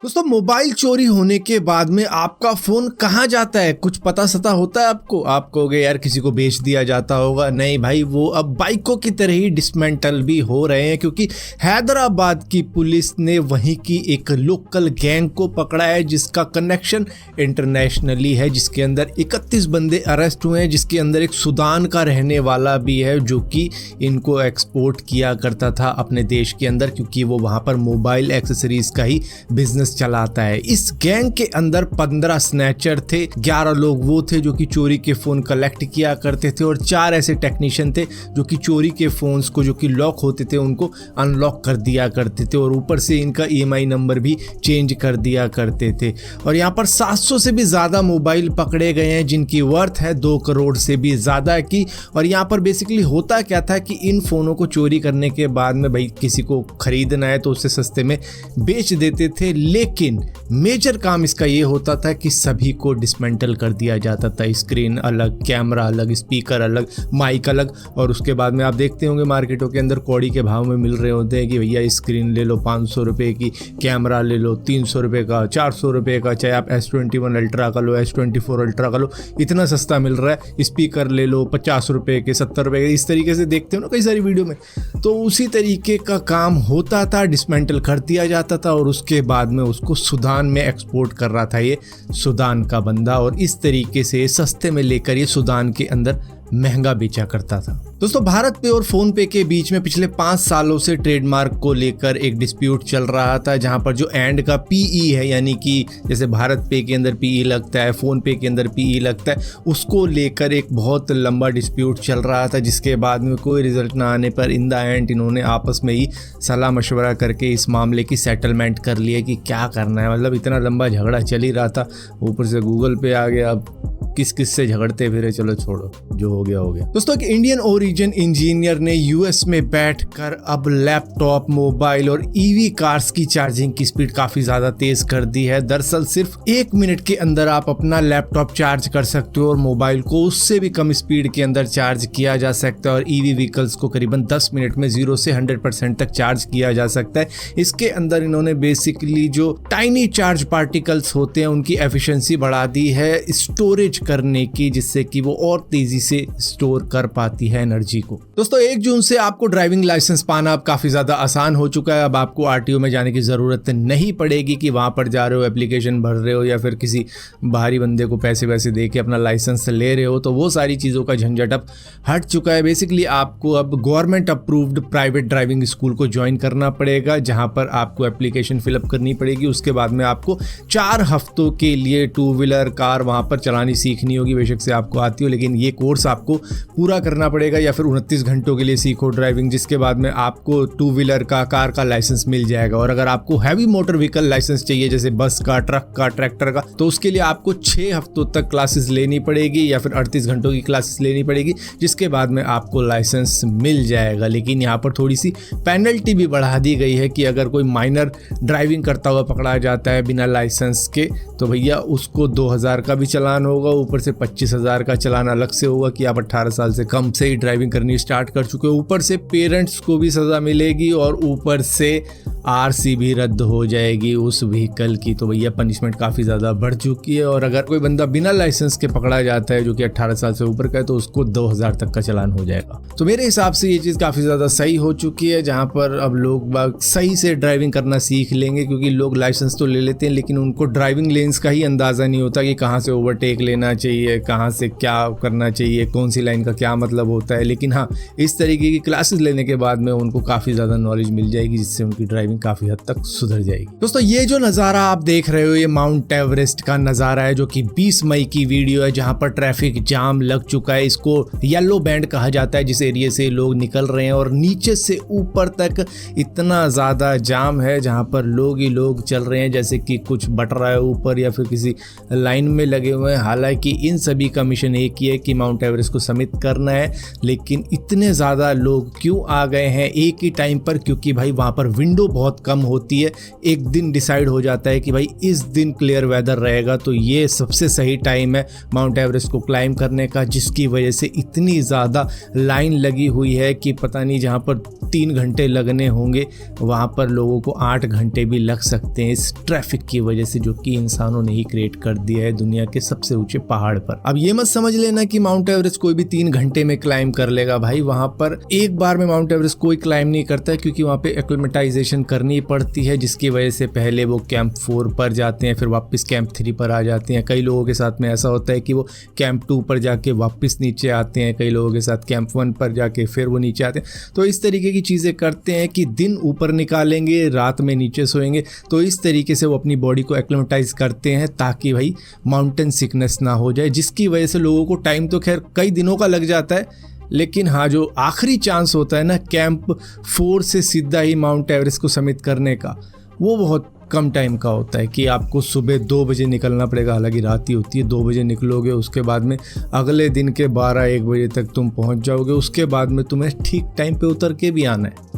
दोस्तों मोबाइल चोरी होने के बाद में आपका फोन कहाँ जाता है कुछ पता सता होता है आपको। आप कहोगे यार किसी को बेच दिया जाता होगा। नहीं भाई, वो अब बाइकों की तरह ही डिसमेंटल भी हो रहे हैं, क्योंकि हैदराबाद की पुलिस ने वहीं की एक लोकल गैंग को पकड़ा है जिसका कनेक्शन इंटरनेशनली है, जिसके अंदर 31 बंदे अरेस्ट हुए हैं, जिसके अंदर एक सूडान का रहने वाला भी है जो कि इनको एक्सपोर्ट किया करता था अपने देश के अंदर, क्योंकि वो वहाँ पर मोबाइल एक्सेसरीज का ही बिजनेस चलाता है। इस गैंग के अंदर 15 स्नैचर थे, 11 लोग वो थे जो कि चोरी के फोन कलेक्ट किया करते थे और 4 ऐसे टेक्नीशियन थे जो कि चोरी के फोन्स को जो कि लॉक होते थे उनको अनलॉक कर दिया करते थे और ऊपर से इनका EMI नंबर भी चेंज कर दिया करते थे। और यहाँ पर 700 से भी ज़्यादा मोबाइल पकड़े गए हैं जिनकी वर्थ है 2 करोड़ से भी ज़्यादा की। और यहाँ पर बेसिकली होता क्या था कि इन फ़ोनों को चोरी करने के बाद में भाई किसी को ख़रीदना है तो उससे सस्ते में बेच देते थे, लेकिन मेजर काम इसका ये होता था कि सभी को डिसमेंटल कर दिया जाता था। स्क्रीन अलग, कैमरा अलग, स्पीकर अलग, माइक अलग। और उसके बाद में आप देखते होंगे मार्केटों के अंदर कौड़ी के भाव में मिल रहे होते हैं कि भैया स्क्रीन ले लो 500 रुपये की, कैमरा ले लो 300 रुपये का, 400 रुपये का, चाहे आप S21 अल्ट्रा का लो, S24 अल्ट्रा का लो, इतना सस्ता मिल रहा है। स्पीकर ले लो 50 रुपये के, 70 रुपये के, इस तरीके से देखते हो ना कई सारी वीडियो में। तो उसी तरीके का काम होता था, डिसमेंटल कर दिया जाता था और उसके बाद में उसको सूडान में एक्सपोर्ट कर रहा था ये सूडान का बंदा, और इस तरीके से सस्ते में लेकर ये सूडान के अंदर महंगा बेचा करता था। दोस्तों भारत पे और फोन पे के बीच में पिछले 5 सालों से ट्रेडमार्क को लेकर एक डिस्प्यूट चल रहा था, जहां पर जो एंड का PE है, यानी कि जैसे भारत पे के अंदर PE लगता है, फोन पे के अंदर PE लगता है, उसको लेकर एक बहुत लंबा डिस्प्यूट चल रहा था, जिसके बाद में कोई रिजल्ट ना आने पर इन द एंड इन्होंने आपस में ही सलाह मशवरा करके इस मामले की सेटलमेंट कर लिया कि क्या करना है। मतलब इतना लंबा झगड़ा चल ही रहा था, ऊपर से गूगल पे आ गया, अब किस किस से झगड़ते फिरे, चलो छोड़ो, जो हो गया हो गया। दोस्तों एक इंडियन ओरिजिन इंजीनियर ने US में बैठकर अब लैपटॉप, मोबाइल और EV कार्स की चार्जिंग की स्पीड काफी ज्यादा तेज कर दी है। दरअसल सिर्फ 1 मिनट के अंदर आप अपना लैपटॉप चार्ज कर सकते हो और मोबाइल को उससे भी कम स्पीड के अंदर चार्ज किया जा सकता है, और EV व्हीकल्स को करीबन 10 मिनट में 0 से 100% तक चार्ज किया जा सकता है। इसके अंदर इन्होंने बेसिकली जो टाइनी चार्ज पार्टिकल्स होते हैं उनकी एफिशिएंसी बढ़ा दी है स्टोरेज करने की, जिससे कि वो और तेजी से स्टोर कर पाती है एनर्जी को। दोस्तों 1 जून से आपको ड्राइविंग लाइसेंस पाना अब काफी ज्यादा आसान हो चुका है। अब आपको RTO में जाने की जरूरत नहीं पड़ेगी कि वहां पर जा रहे हो, एप्लीकेशन भर रहे हो या फिर किसी बाहरी बंदे को पैसे वैसे दे के अपना लाइसेंस ले रहे हो, तो वो सारी चीजों का झंझट अब हट चुका है। बेसिकली आपको अब government approved private driving school को ज्वाइन करना पड़ेगा, जहां पर आपको एप्लीकेशन फिलअप करनी पड़ेगी। उसके बाद में आपको 4 हफ्तों के लिए 2 व्हीलर कार वहां पर चलानी सीखनी होगी। बेशक से आपको आती हो, लेकिन ये कोर्स आपको पूरा करना पड़ेगा, या फिर 29 घंटों के लिए सीखो ड्राइविंग, जिसके बाद में आपको 2 व्हीलर का, कार का लाइसेंस मिल जाएगा। और अगर आपको हैवी मोटर व्हीकल लाइसेंस चाहिए, जैसे बस का, ट्रक का, ट्रैक्टर का, तो उसके लिए आपको 6 हफ्तों तक क्लासेस लेनी पड़ेगी या फिर 38 घंटों की क्लासेस लेनी पड़ेगी, जिसके बाद में आपको लाइसेंस मिल जाएगा। लेकिन यहाँ पर थोड़ी सी पेनल्टी भी बढ़ा दी गई है कि अगर कोई माइनर ड्राइविंग करता हुआ पकड़ा जाता है बिना लाइसेंस के, तो भैया उसको 2000 का भी चालान होगा, ऊपर से 25,000 का चालान अलग से होगा कि आप 18 साल से कम से ही ड्राइविंग करनी स्टार्ट कर चुके हो। ऊपर से पेरेंट्स को भी सज़ा मिलेगी और ऊपर से RC भी रद्द हो जाएगी उस व्हीकल की। तो भैया पनिशमेंट काफ़ी ज़्यादा बढ़ चुकी है। और अगर कोई बंदा बिना लाइसेंस के पकड़ा जाता है जो कि 18 साल से ऊपर का है, तो उसको 2000 तक का चालान हो जाएगा। तो मेरे हिसाब से ये चीज़ काफ़ी ज़्यादा सही हो चुकी है, जहाँ पर अब लोग सही से ड्राइविंग करना सीख लेंगे, क्योंकि लोग लाइसेंस तो ले लेते हैं लेकिन उनको ड्राइविंग लेन्स का ही अंदाज़ा नहीं होता कि कहाँ से ओवरटेक लेना चाहिए, कहाँ से क्या करना चाहिए, कौन सी लाइन का क्या मतलब होता है। लेकिन हाँ, इस तरीके की क्लासेस लेने के बाद में उनको काफ़ी ज़्यादा नॉलेज मिल जाएगी, जिससे उनकी ड्राइविंग काफ़ी हद तक सुधर जाएगी। दोस्तों ये जो नज़ारा आप देख रहे हो, ये माउंट एवरेस्ट का नज़ारा है, जो कि 20 मई की वीडियो है, जहाँ पर ट्रैफिक जाम लग चुका है। इसको येलो बैंड कहा जाता है, जिस एरिया से लोग निकल रहे हैं, और नीचे से ऊपर तक इतना ज़्यादा जाम है जहाँ पर लोग ही लोग चल रहे हैं, जैसे कि कुछ बट रहा है ऊपर या फिर किसी लाइन में लगे हुए हैं। हालांकि कि इन सभी का मिशन एक ही है कि माउंट एवरेस्ट को समिट करना है। लेकिन इतने ज़्यादा लोग क्यों आ गए हैं एक ही टाइम पर? क्योंकि भाई वहाँ पर विंडो बहुत कम होती है। एक दिन डिसाइड हो जाता है कि भाई इस दिन क्लियर वेदर रहेगा, तो ये सबसे सही टाइम है माउंट एवरेस्ट को क्लाइम करने का, जिसकी वजह से इतनी ज़्यादा लाइन लगी हुई है कि पता नहीं, जहाँ पर 3 घंटे लगने होंगे वहाँ पर लोगों को 8 घंटे भी लग सकते हैं इस ट्रैफिक की वजह से, जो कि इंसानों ने ही क्रिएट कर दिया है दुनिया के सबसे ऊंचे पहाड़ पर। अब ये मत समझ लेना कि माउंट एवरेस्ट कोई भी 3 घंटे में क्लाइम कर लेगा। भाई वहाँ पर एक बार में माउंट एवरेस्ट कोई क्लाइम नहीं करता है, क्योंकि वहाँ पे एक्लिमेटाइजेशन करनी पड़ती है, जिसकी वजह से पहले वो कैंप 4 पर जाते हैं, फिर वापस कैंप 3 पर आ जाते हैं। कई लोगों के साथ में ऐसा होता है कि वो कैंप 2 पर जाके वापस नीचे आते हैं, कई लोगों के साथ कैंप 1 पर जाके फिर वो नीचे आते हैं। तो इस तरीके की चीज़ें करते हैं कि दिन ऊपर निकालेंगे, रात में नीचे सोएंगे। तो इस तरीके से वो अपनी बॉडी को एक्लिमेटाइज करते हैं ताकि भाई माउंटेन सिकनेस ना हो जाए, जिसकी वजह से लोगों को टाइम तो खैर कई दिनों का लग जाता है, लेकिन हाँ जो आखिरी चांस होता है ना कैंप 4 से सीधा ही माउंट एवरेस्ट को समिट करने का, वो बहुत कम टाइम का होता है कि आपको सुबह 2 बजे निकलना पड़ेगा। हालांकि रात ही होती है, 2 बजे निकलोगे, उसके बाद में अगले दिन के 12-1 बजे तक तुम पहुंच जाओगे। उसके बाद में तुम्हें ठीक टाइम पे उतर के भी आना है।